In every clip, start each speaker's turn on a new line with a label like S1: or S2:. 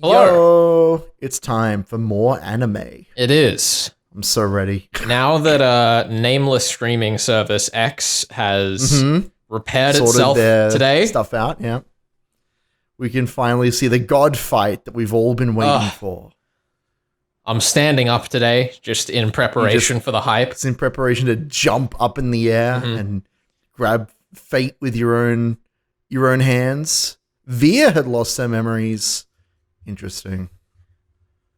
S1: Hello.
S2: Yo, it's time for more anime.
S1: It is.
S2: I'm so ready.
S1: Now that nameless streaming service X has repaired
S2: Sorted
S1: itself
S2: their
S1: today.
S2: stuff out, yeah. We can finally see the Godfight that we've all been waiting for.
S1: I'm standing up today just in preparation for the hype.
S2: It's in preparation to jump up in the air and grab fate with your own hands. Via had lost her memories. Interesting.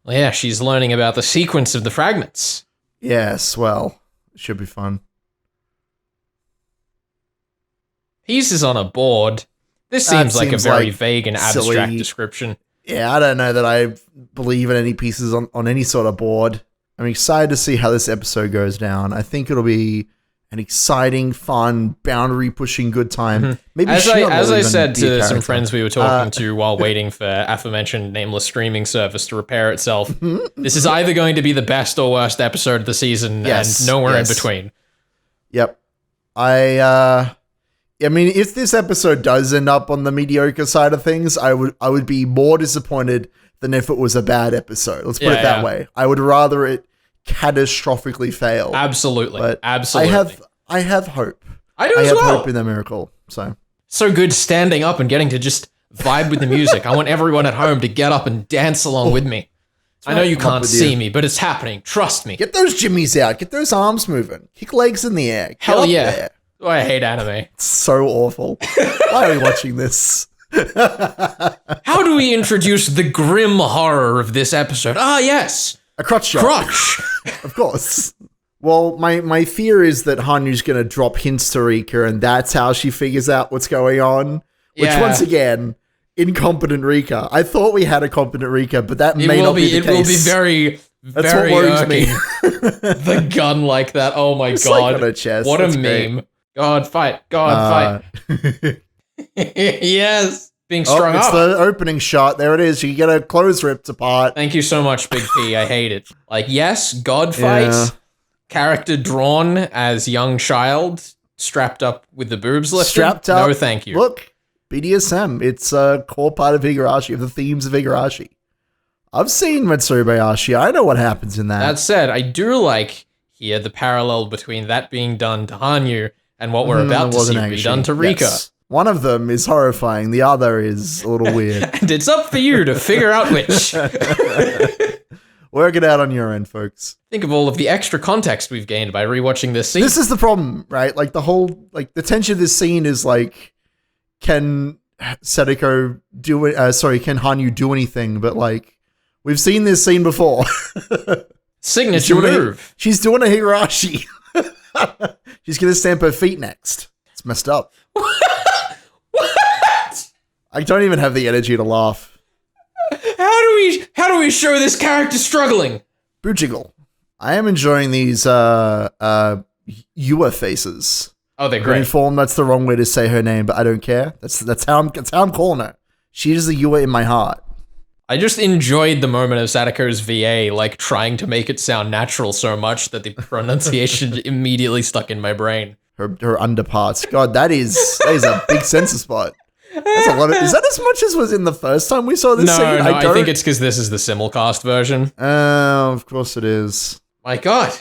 S1: Well, yeah, she's learning about the sequence of the fragments.
S2: Yes, well, it should be fun.
S1: Pieces on a board. This seems like a very vague and abstract
S2: silly
S1: description.
S2: Yeah, I don't know that I believe in any pieces on any sort of board. I'm excited to see how this episode goes down. I think it'll be an exciting, fun, boundary-pushing good time. Maybe
S1: as I said to some
S2: character.
S1: friends we were talking to while waiting for aforementioned nameless streaming service to repair itself, this is either going to be the best or worst episode of the season, and nowhere in between.
S2: Yep. I mean, if this episode does end up on the mediocre side of things, I would be more disappointed than if it was a bad episode. Let's put it that way. I would rather it catastrophically fail.
S1: Absolutely.
S2: But
S1: absolutely.
S2: I have hope.
S1: I do as well.
S2: I have hope in the miracle.
S1: So good standing up and getting to just vibe with the music. I want everyone at home to get up and dance along with me. I know you can't see me, but it's happening. Trust me.
S2: Get those jimmies out. Get those arms moving. Kick legs in the air.
S1: Hell yeah.
S2: There.
S1: Oh, I hate anime.
S2: It's so awful. Why are we watching this?
S1: How do we introduce the grim horror of this episode? Ah, yes.
S2: A crotch shot.
S1: Crotch.
S2: Of course. Well, my fear is that Hanyu's going to drop hints to Rika, and that's how she figures out what's going on. Which, once again, incompetent Rika. I thought we had a competent Rika, but that may not be the case.
S1: It will be very,
S2: that's
S1: very
S2: what worries
S1: irking.
S2: me.
S1: The gun like that. Oh my
S2: It's
S1: god.
S2: like on her chest.
S1: What
S2: That's
S1: a
S2: great.
S1: meme. God fight. Yes. Being strung
S2: it's
S1: up.
S2: the opening shot. There it is. You get her clothes ripped apart.
S1: Thank you so much, Big P. I hate it. Like, yes, Godfight. Character drawn as young child, strapped up with the boobs lifted.
S2: Strapped up.
S1: No, thank you.
S2: Look, BDSM. It's a core part of Higurashi, of the themes of Higurashi. I've seen Matsubayashi. I know what happens in that.
S1: That said, I do like here the parallel between that being done to Hanyu and what we're about to see be done to Rika.
S2: Yes. One of them is horrifying. The other is a little weird.
S1: And it's up for you to figure out which.
S2: Work it out on your end, folks.
S1: Think of all of the extra context we've gained by rewatching this scene.
S2: This is the problem, right? Like the whole, the tension of this scene is like, can Sadako do it? Can Hanyu do anything? But we've seen this scene before.
S1: Signature move.
S2: She's doing a Higurashi. She's gonna stamp her feet next. It's messed up.
S1: What?
S2: I don't even have the energy to laugh.
S1: How do we show this character struggling?
S2: Bujiggle. I am enjoying these Yua faces.
S1: Oh, they're
S2: I'm
S1: great.
S2: informed that's the wrong way to say her name, but I don't care. That's how I'm calling her. She is a Yua in my heart.
S1: I just enjoyed the moment of Sadako's VA, trying to make it sound natural so much that the pronunciation immediately stuck in my brain.
S2: Her underparts. God, that is a big censor spot. That's a lot of, is that as much as was in the first time we saw this scene?
S1: No, I think it's because this is the simulcast version.
S2: Oh, of course it is.
S1: My God,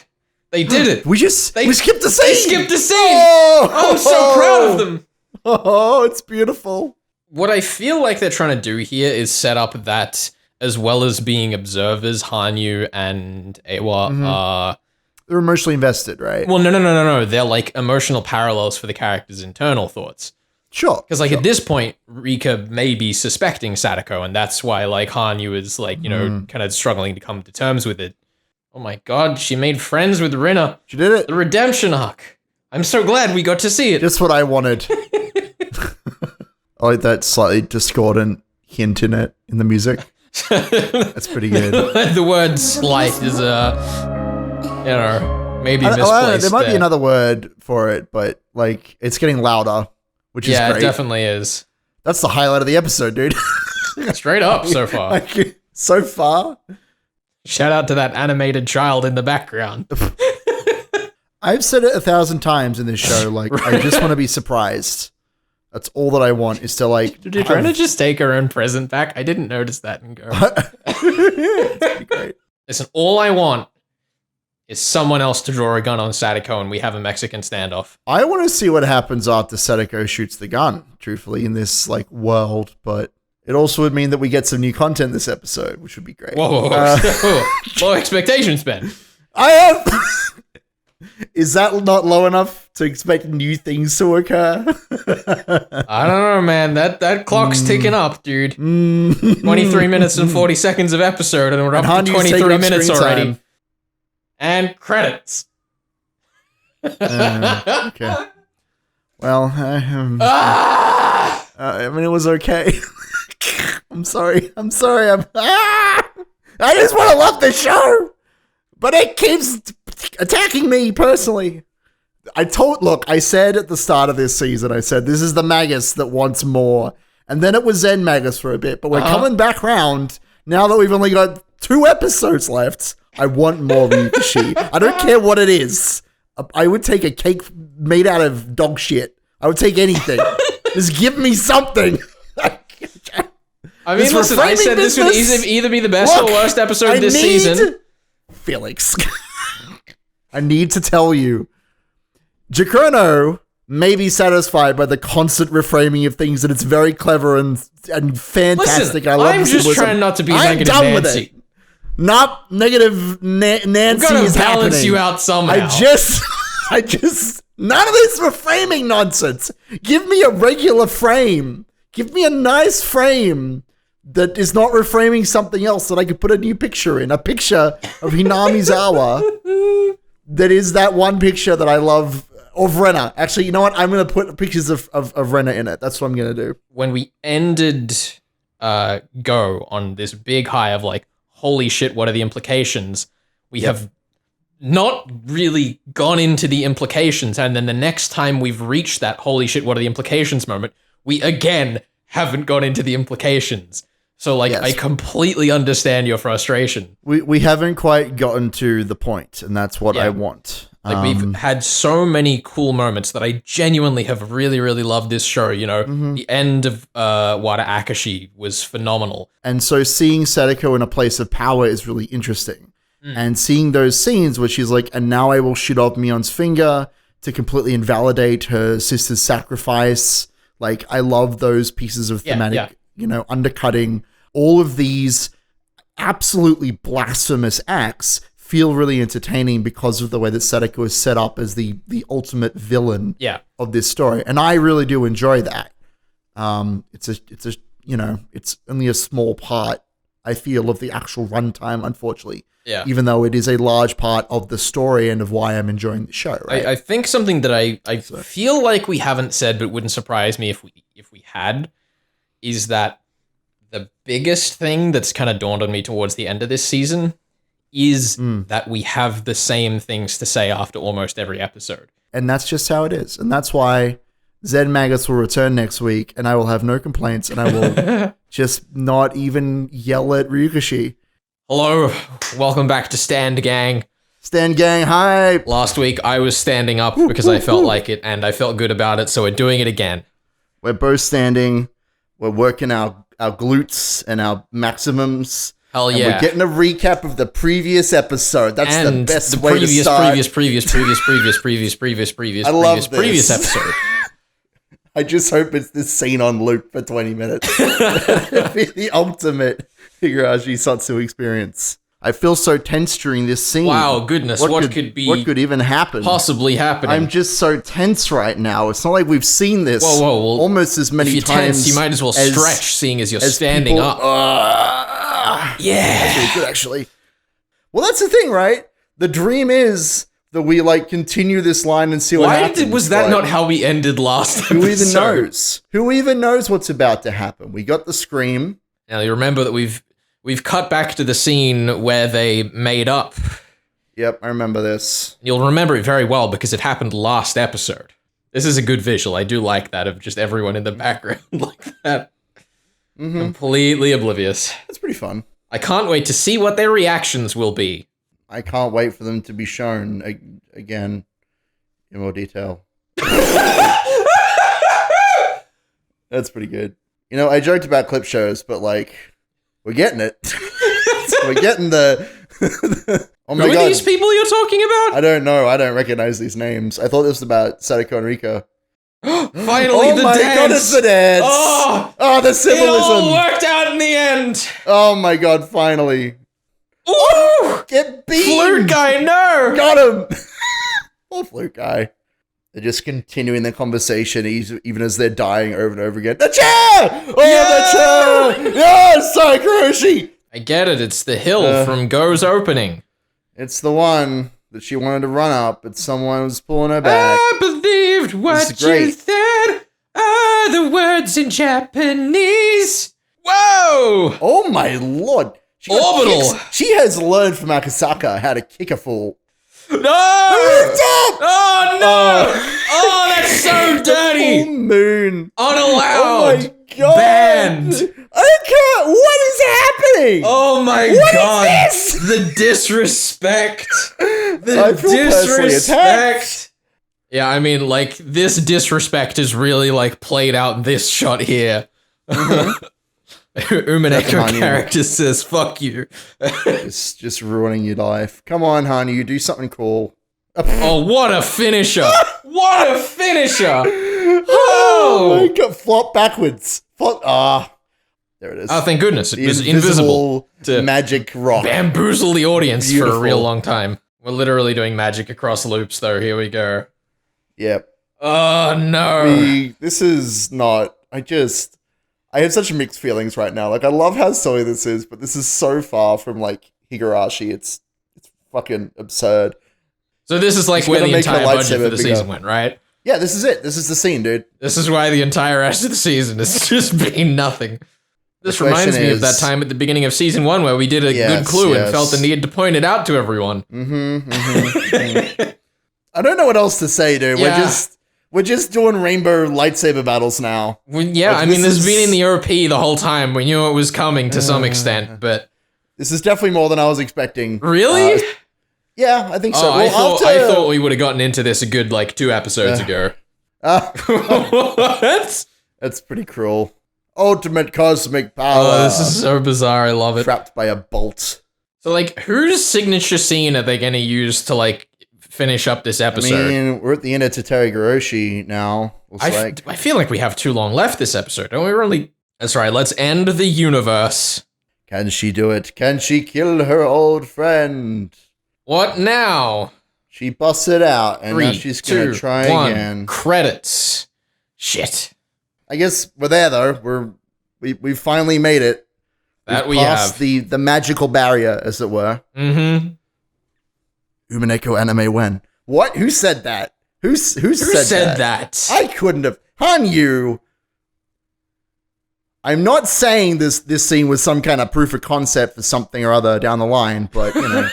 S1: they did it.
S2: we skipped a scene.
S1: They skipped a scene.
S2: Oh,
S1: I'm so proud of them.
S2: Oh, it's beautiful.
S1: What I feel like they're trying to do here is set up that, as well as being observers, Hanyu and Ewa
S2: they're emotionally invested, right?
S1: Well, no. They're emotional parallels for the character's internal thoughts.
S2: Sure.
S1: Because at this point, Rika may be suspecting Sadako, and that's why Hanyu is kind of struggling to come to terms with it. Oh my God, she made friends with Rina.
S2: She did it.
S1: The redemption arc. I'm so glad we got to see it.
S2: Just what I wanted. I like that slightly discordant hint in it in the music. That's pretty good.
S1: The word "slight" is maybe misplaced.
S2: There might be another word for it, but it's getting louder, which is great.
S1: Yeah, it definitely is.
S2: That's the highlight of the episode, dude.
S1: Straight up so far.
S2: So far.
S1: Shout out to that animated child in the background.
S2: I've said it 1,000 times in this show. I just want to be surprised. That's all that I want is to like.
S1: Did Rena just take her own present back? I didn't notice that in Go.
S2: It's pretty great.
S1: Listen, all I want is someone else to draw a gun on Sadako and we have a Mexican standoff.
S2: I want to see what happens after Sadako shoots the gun, truthfully, in this like world, but it also would mean that we get some new content this episode, which would be great.
S1: Whoa. Low expectations, Ben.
S2: I have... Is that not low enough to expect new things to occur?
S1: I don't know, man. That clock's ticking up, dude. 23 minutes and 40 seconds of episode, and we're up to 23 minutes already. Time. And credits.
S2: Okay. Well, I mean, it was okay. I'm sorry. I just want to love the show, but it keeps attacking me personally. I said at the start of this season, I said, this is the Magus that wants more. And then it was Zen Magus for a bit, but we're coming back round now that we've only got 2 episodes left. I want more Ryukishi. I don't care what it is. I would take a cake made out of dog shit. I would take anything. Just give me something.
S1: I mean, listen, I said this would either be the best or worst episode this season.
S2: Felix. I need to tell you, Giacomo may be satisfied by the constant reframing of things, and it's very clever and fantastic.
S1: Listen, I'm just trying not to be negative Nancy. With it.
S2: Not negative Nancy is happening.
S1: Balance you out somehow.
S2: I just, none of this reframing nonsense. Give me a regular frame. Give me a nice frame that is not reframing something else that I could put a new picture in. A picture of Hinamizawa that is that one picture that I love of Rena. Actually, you know what? I'm going to put pictures of Rena in it. That's what I'm going to do.
S1: When we ended Go on this big high of like, holy shit, what are the implications? We have not really gone into the implications. And then the next time we've reached that holy shit, what are the implications moment, we again haven't gone into the implications. So like, yes. I completely understand your frustration.
S2: We haven't quite gotten to the point, and that's what I want.
S1: Like we've had so many cool moments that I genuinely have really, really loved this show. You know, the end of Wada Akashi was phenomenal.
S2: And so seeing Sadako in a place of power is really interesting. And seeing those scenes where she's like, and now I will shoot off Mion's finger to completely invalidate her sister's sacrifice. Like, I love those pieces of thematic, you know, undercutting. All of these absolutely blasphemous acts feel really entertaining because of the way that Sadako is set up as the ultimate villain of this story. And I really do enjoy that. It's you know, it's only a small part, I feel, of the actual runtime, unfortunately.
S1: Yeah.
S2: Even though it is a large part of the story and of why I'm enjoying the show, right?
S1: I think something that I feel like we haven't said, but wouldn't surprise me if we had, is that the biggest thing that's kind of dawned on me towards the end of this season is that we have the same things to say after almost every episode.
S2: And that's just how it is. And that's why Zen Magus will return next week, and I will have no complaints, and I will just not even yell at Ryukishi.
S1: Hello, welcome back to Stand Gang.
S2: Stand Gang, hi!
S1: Last week, I was standing up because I felt like it, and I felt good about it, so we're doing it again.
S2: We're both standing. We're working our glutes and our maximums.
S1: Hell yeah.
S2: And we're getting a recap of the previous episode. That's the best way to start.
S1: previous episode.
S2: I just hope it's this scene on loop for 20 minutes. It'd be the ultimate Higurashi Sotsu experience. I feel so tense during this scene.
S1: Wow, goodness. What could
S2: even happen?
S1: Possibly happening.
S2: I'm just so tense right now. It's not like we've seen this almost as many times.
S1: If you're tense, you might as well stretch, seeing as you're standing up.
S2: That's really good, actually. Well, that's the thing, right? The dream is that we like continue this line and see what happens.
S1: Was that not how we ended last episode?
S2: Who even knows? Who even knows what's about to happen? We got the scream.
S1: Now you remember that we've cut back to the scene where they made up.
S2: Yep, I remember this.
S1: You'll remember it very well because it happened last episode. This is a good visual. I do like that of just everyone in the background like that. Completely oblivious.
S2: That's pretty fun.
S1: I can't wait to see what their reactions will be.
S2: I can't wait for them to be shown again in more detail. That's pretty good. You know, I joked about clip shows, but like, we're getting it. We're getting the. Oh my
S1: Who
S2: god!
S1: are these people you're talking about?
S2: I don't know. I don't recognize these names. I thought this was about Sadako and Rika.
S1: Finally, the
S2: my
S1: dance.
S2: god, it's the dance! Oh, the symbolism!
S1: It all worked out in the end.
S2: Oh my god, finally!
S1: Ooh!
S2: Get beat!
S1: Flute guy, no!
S2: Got him! Poor flute guy. They're just continuing the conversation even as they're dying over and over again. The chair! Oh, the chair! Yes, Higurashi!
S1: I get it. It's the hill from Go's opening.
S2: It's the one that she wanted to run up, but someone was pulling her back.
S1: I believed what you said are the words in Japanese. Whoa!
S2: Oh my lord.
S1: Orbital.
S2: She has learned from Akasaka how to kick a fool.
S1: No! Oh no! Oh, that's so dirty!
S2: Full moon.
S1: Unallowed!
S2: Oh my god!
S1: Banned!
S2: I can't! What is happening?
S1: Oh my god!
S2: What is this?
S1: The disrespect!
S2: I feel personally attacked.
S1: Yeah, I mean, like, this disrespect is really, like, played out in this shot here. Umineko character says, fuck you.
S2: just ruining your life. Come on, honey, you do something cool.
S1: Oh, what a finisher! What a finisher!
S2: Oh my god, flop backwards. Flop, there it is.
S1: Oh, thank goodness. It was invisible to
S2: magic rock.
S1: Bamboozle the audience
S2: Beautiful.
S1: for a real long time. We're literally doing magic across loops, though. Here we go.
S2: Yep.
S1: Oh, no.
S2: This is not... I have such mixed feelings right now. Like, I love how silly this is, but this is so far from, like, Higurashi. It's fucking absurd.
S1: So this is, like, where the entire budget for the season went, right?
S2: Yeah, this is it. This is the scene, dude.
S1: This is why the entire rest of the season has just been nothing. This reminds me of that time at the beginning of season 1 where we did a good clue and felt the need to point it out to everyone.
S2: I don't know what else to say, dude. Yeah. We're just doing rainbow lightsaber battles now.
S1: Yeah, like, I mean, this has been in the OP the whole time. We knew it was coming to some extent, but...
S2: This is definitely more than I was expecting.
S1: Really?
S2: Yeah, I think so.
S1: I thought we would have gotten into this a good, like, 2 episodes ago. What?
S2: That's pretty cruel. Ultimate cosmic power.
S1: Oh, this is so bizarre. I love it.
S2: Trapped by a bolt.
S1: So, like, whose signature scene are they going to use to, like, finish up this episode?
S2: I mean, we're at the end of Tatari Hiroshi now.
S1: I feel like we have too long left this episode. Don't we really? That's right. Let's end the universe.
S2: Can she do it? Can she kill her old friend?
S1: What now?
S2: She busts it out, and now she's going to try again.
S1: Credits. Shit.
S2: I guess we're there, though. We've finally made it.
S1: That
S2: We've passed the magical barrier, as it were.
S1: Mm-hmm.
S2: Umineko anime when? What? Who said that? Who said that? I couldn't have. Hanyu! I'm not saying this scene was some kind of proof of concept for something or other down the line, but, you know.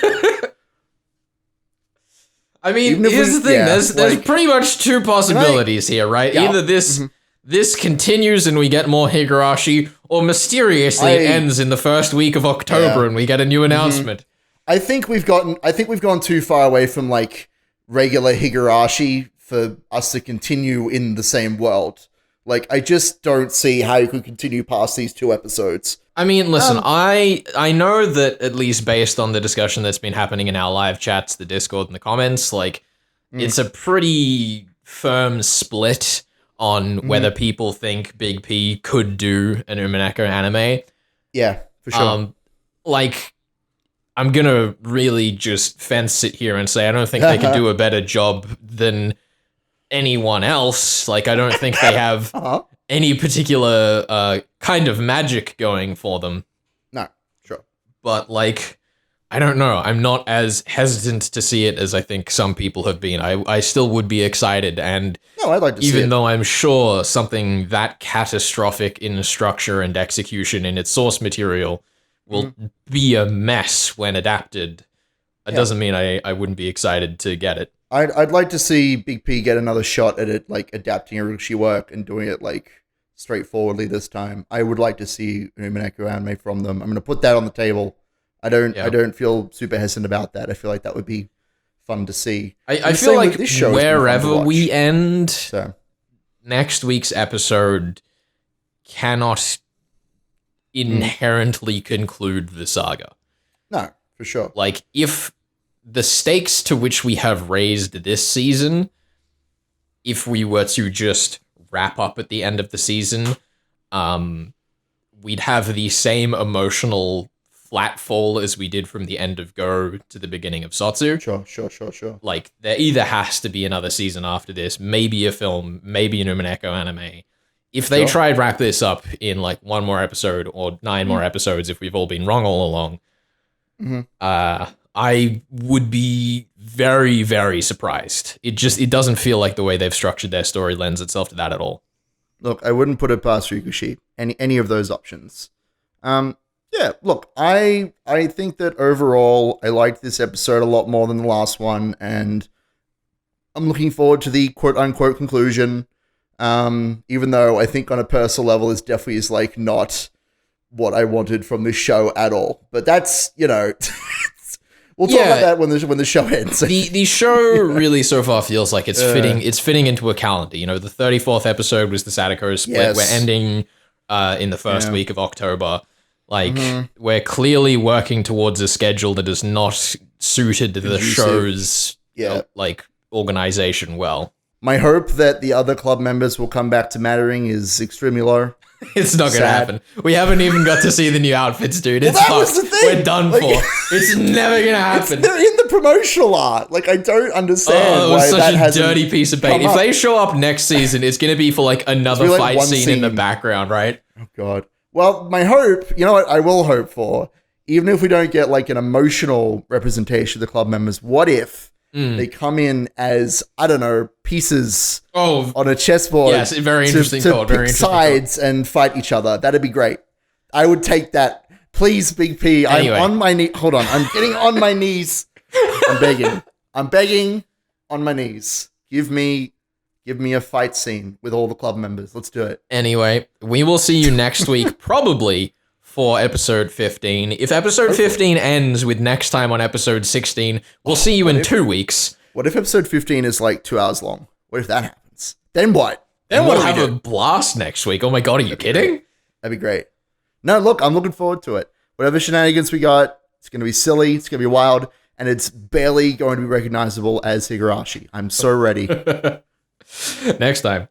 S1: I mean, here's the thing. There's pretty much 2 possibilities here, right? Yeah. Either this continues and we get more Higurashi, or mysteriously ends in the first week of October and we get a new announcement.
S2: I think we've gone too far away from, like, regular Higurashi for us to continue in the same world. Like, I just don't see how you could continue past these 2 episodes.
S1: I mean, listen, I know that at least based on the discussion that's been happening in our live chats, the Discord, and the comments, like, it's a pretty firm split on whether people think Big P could do an Umineko anime.
S2: Yeah, for sure.
S1: Like, I'm gonna really just fence it here and say I don't think they could do a better job than anyone else. Like, I don't think they have any particular kind of magic going for them.
S2: No, sure.
S1: But, like, I don't know. I'm not as hesitant to see it as I think some people have been. I still would be excited, and
S2: I'd like to see it.
S1: Even though I'm sure something that catastrophic in structure and execution in its source material will be a mess when adapted, it doesn't mean I wouldn't be excited to get it.
S2: I'd like to see Big P get another shot at it, like, adapting Higurashi work and doing it, like, straightforwardly this time. I would like to see an Umineko anime from them. I'm going to put that on the table. I don't feel super hesitant about that. I feel like that would be fun to see.
S1: I feel like wherever we end, next week's episode cannot inherently conclude the saga.
S2: No, for sure.
S1: Like, if the stakes to which we have raised this season, if we were to just wrap up at the end of the season, we'd have the same emotional flat fall as we did from the end of Go to the beginning of Sotsu.
S2: Sure.
S1: Like, there either has to be another season after this, maybe a film, maybe an Umineko anime. If they try and wrap this up in, like, one more episode or 9 more episodes, if we've all been wrong all along, I would be very, very surprised. It doesn't feel like the way they've structured their story lends itself to that at all.
S2: Look, I wouldn't put it past Higurashi, any of those options. Yeah, look, I think that overall I liked this episode a lot more than the last one, and I'm looking forward to the quote-unquote conclusion, even though I think on a personal level this definitely is, like, not what I wanted from this show at all. But that's, we'll talk about that when the show ends.
S1: The show really so far feels like it's fitting into a calendar. The 34th episode was the Sadako split.
S2: Yes.
S1: We're ending in the first week of October. Like, we're clearly working towards a schedule that is not suited to the show's like organization well.
S2: My hope that the other club members will come back to mattering is extremely low.
S1: It's not going to happen. We haven't even got to see the new outfits, dude. It's
S2: that
S1: fucked.
S2: Was the thing.
S1: We're done for. It's never going to happen.
S2: They're in the promotional art. Like, I don't understand why that hasn't
S1: such a dirty piece of bait. If they show up next season, it's going to be for, like, another fight scene in the background, right?
S2: Oh, God. Well, my hope, you know what I will hope for, even if we don't get, like, an emotional representation of the club members, what if they come in as, I don't know, pieces on a chessboard?
S1: Yes, very interesting thought.
S2: To pick sides and fight each other. That'd be great. I would take that. Please, Big P. Anyway. I'm on my knee. Hold on. I'm getting on my knees. I'm begging on my knees. Give me a fight scene with all the club members. Let's do it.
S1: Anyway, we will see you next week, probably for episode 15. If episode 15 ends with next time on episode 16, we'll see you in 2 weeks.
S2: What if episode 15 is like 2 hours long? What if that happens? Then what?
S1: Then we'll have a blast next week. Oh my God, are you kidding?
S2: That'd be great. No, look, I'm looking forward to it. Whatever shenanigans we got, it's going to be silly, it's going to be wild, and it's barely going to be recognizable as Higurashi. I'm so ready.
S1: Next time.